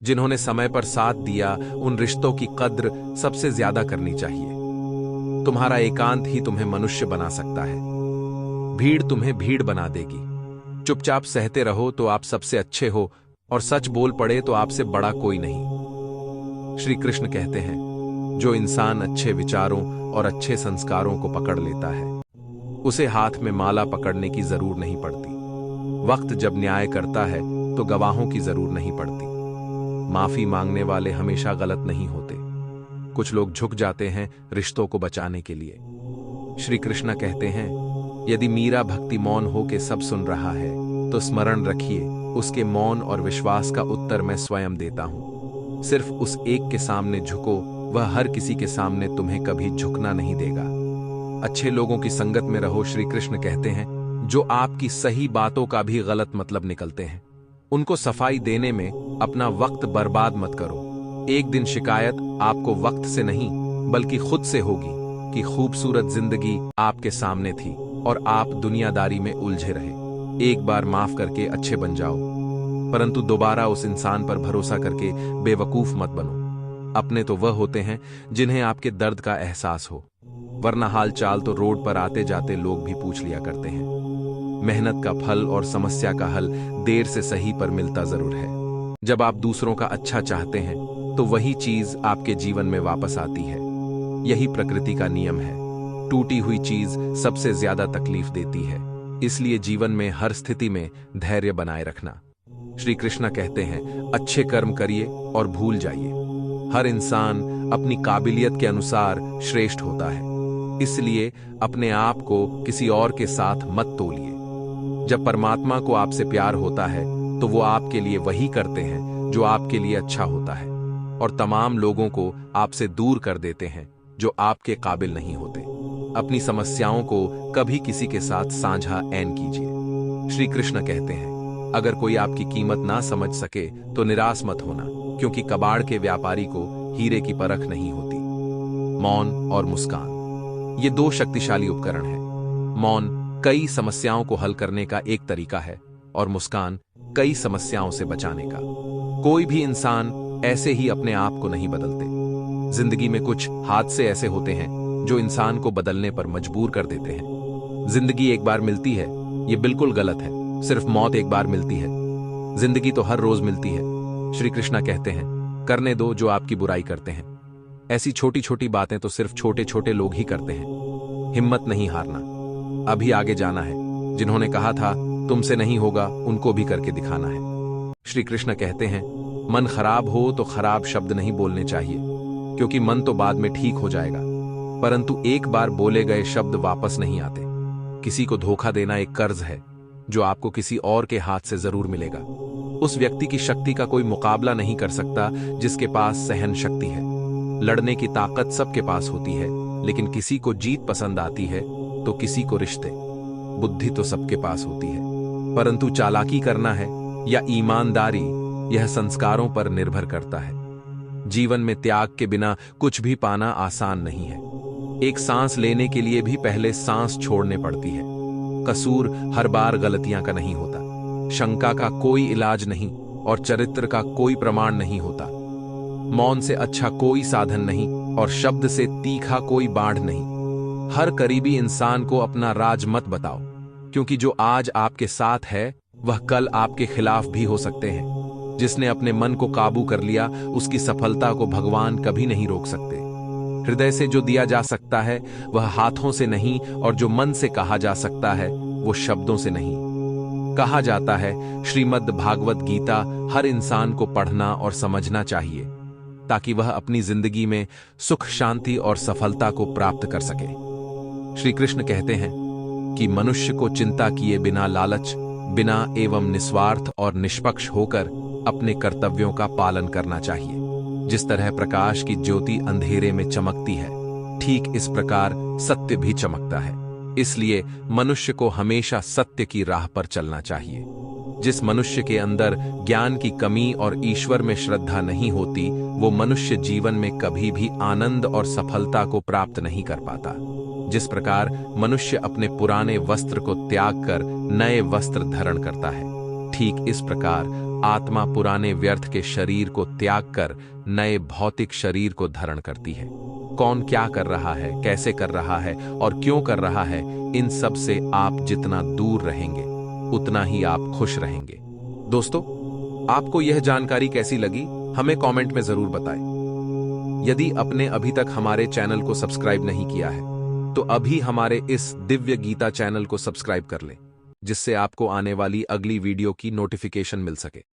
जिन्होंने समय पर साथ दिया, उन रिश्तों की कद्र सबसे ज्यादा करनी चाहिए। तुम्हारा एकांत ही तुम्हें मनुष्य बना सकता है। भीड़ तुम्हें भीड़ बना देगी। चुपचाप सहते रहो तो आप सबसे अच्छे हो, और सच बोल पड़े तो आपसे बड़ा कोई नहीं। श्री कृष्ण कहते हैं, जो इंसान अच्छे विचारों और अच्छे संस्कारों को पकड़ लेता है, उसे हाथ में माला पकड़ने की जरूर नहीं पड़ती। वक्त जब न्याय करता है तो गवाहों की जरूर नहीं पड़ती। माफी मांगने वाले हमेशा गलत नहीं होते। कुछ लोग झुक जाते हैं रिश्तों को बचाने के लिए। श्री कृष्ण कहते हैं, यदि मीरा भक्ति मौन हो के सब सुन रहा है तो स्मरण रखिए, उसके मौन और विश्वास का उत्तर मैं स्वयं देता हूं। सिर्फ उस एक के सामने झुको, वह हर किसी के सामने तुम्हें कभी झुकना नहीं देगा। अच्छे लोगों की संगत में रहो। श्री कृष्ण कहते हैं, जो आपकी सही बातों का भी गलत मतलब निकलते हैं, उनको सफाई देने में अपना वक्त बर्बाद मत करो। एक दिन शिकायत आपको वक्त से नहीं बल्कि खुद से होगी कि खूबसूरत जिंदगी आपके सामने थी और आप दुनियादारी में उलझे रहे। एक बार माफ करके अच्छे बन जाओ, परंतु दोबारा उस इंसान पर भरोसा करके बेवकूफ मत बनो। अपने तो वह होते हैं जिन्हें आपके दर्द का एहसास हो, वरना हाल चाल तो रोड पर आते जाते लोग भी पूछ लिया करते हैं। मेहनत का फल और समस्या का हल देर से सही पर मिलता जरूर है। जब आप दूसरों का अच्छा चाहते हैं तो वही चीज आपके जीवन में वापस आती है। यही प्रकृति का नियम है। टूटी हुई चीज सबसे ज्यादा तकलीफ देती है। इसलिए जीवन में हर स्थिति में धैर्य बनाए रखना। श्री कृष्ण कहते हैं, अच्छे कर्म करिए और भूल जाइए। हर इंसान अपनी काबिलियत के अनुसार श्रेष्ठ होता है, इसलिए अपने आप को किसी और के साथ मत तोलिए। जब परमात्मा को आपसे प्यार होता है तो वो आपके लिए वही करते हैं जो आपके लिए अच्छा होता है, और तमाम लोगों को आपसे दूर कर देते हैं जो आपके काबिल नहीं होते। अपनी समस्याओं को कभी किसी के साथ साझा ऐन कीजिए। श्री कृष्ण कहते हैं, अगर कोई आपकी कीमत ना समझ सके तो निराश मत होना, क्योंकि कबाड़ के व्यापारी को हीरे की परख नहीं होती। मौन और मुस्कान, ये दो शक्तिशाली उपकरण हैं। मौन कई समस्याओं को हल करने का एक तरीका है और मुस्कान कई समस्याओं से बचाने का। कोई भी इंसान ऐसे ही अपने आप को नहीं बदलते। जिंदगी में कुछ हादसे ऐसे होते हैं जो इंसान को बदलने पर मजबूर कर देते हैं। जिंदगी एक बार मिलती है, ये बिल्कुल गलत है। सिर्फ मौत एक बार मिलती है। जिंदगी तो हर रोज मिलती है। श्री कृष्ण कहते हैं, करने दो जो आपकी बुराई करते हैं। ऐसी छोटी छोटी बातें तो सिर्फ छोटे छोटे लोग ही करते हैं। हिम्मत नहीं हारना, अभी आगे जाना है। जिन्होंने कहा था तुमसे नहीं होगा, उनको भी करके दिखाना है। श्री कृष्ण कहते हैं, मन खराब हो तो खराब शब्द नहीं बोलने चाहिए, क्योंकि मन तो बाद में ठीक हो जाएगा, परंतु एक बार बोले गए शब्द वापस नहीं आते। किसी को धोखा देना एक कर्ज है जो आपको किसी और के हाथ से जरूर मिलेगा। उस व्यक्ति की शक्ति का कोई मुकाबला नहीं कर सकता जिसके पास सहन शक्ति है। लड़ने की ताकत सबके पास होती है, लेकिन किसी को जीत पसंद आती है तो किसी को रिश्ते। बुद्धि तो सबके पास होती है, परंतु चालाकी करना है या ईमानदारी, यह संस्कारों पर निर्भर करता है। जीवन में त्याग के बिना कुछ भी पाना आसान नहीं है। एक सांस लेने के लिए भी पहले सांस छोड़ने पड़ती है। कसूर हर बार गलतियां का नहीं होता, शंका का कोई इलाज नहीं और चरित्र का कोई प्रमाण नहीं होता। मौन से अच्छा कोई साधन नहीं और शब्द से तीखा कोई बाढ़ नहीं। हर करीबी इंसान को अपना राज मत बताओ, क्योंकि जो आज आपके साथ है वह कल आपके खिलाफ भी हो सकते हैं। जिसने अपने मन को काबू कर लिया, उसकी सफलता को भगवान कभी नहीं रोक सकते। हृदय से जो दिया जा सकता है वह हाथों से नहीं, और जो मन से कहा जा सकता है वो शब्दों से नहीं। कहा जाता है, श्रीमद् भागवत गीता हर इंसान को पढ़ना और समझना चाहिए, ताकि वह अपनी जिंदगी में सुख, शांति और सफलता को प्राप्त कर सके। श्री कृष्ण कहते हैं कि मनुष्य को चिंता किए बिना, लालच बिना एवं निस्वार्थ और निष्पक्ष होकर अपने कर्तव्यों का पालन करना चाहिए। जिस तरह प्रकाश की ज्योति अंधेरे में चमकती है, ठीक इस प्रकार सत्य भी चमकता है। इसलिए मनुष्य को हमेशा सत्य की राह पर चलना चाहिए। जिस मनुष्य के अंदर ज्ञान की कमी और ईश्वर में श्रद्धा नहीं होती, वो मनुष्य जीवन में कभी भी आनंद और सफलता को प्राप्त नहीं कर पाता। जिस प्रकार मनुष्य अपने पुराने वस्त्र को त्याग कर नए वस्त्र धारण करता है, ठीक इस प्रकार आत्मा पुराने व्यर्थ के शरीर को त्याग कर नए भौतिक शरीर को धारण करती है। कौन क्या कर रहा है, कैसे कर रहा है और क्यों कर रहा है, इन सब से आप जितना दूर रहेंगे उतना ही आप खुश रहेंगे। दोस्तों, आपको यह जानकारी कैसी लगी हमें कमेंट में जरूर बताएं। यदि आपने अभी तक हमारे चैनल को सब्सक्राइब नहीं किया है तो अभी हमारे इस दिव्य गीता चैनल को सब्सक्राइब कर लें, जिससे आपको आने वाली अगली वीडियो की नोटिफिकेशन मिल सके।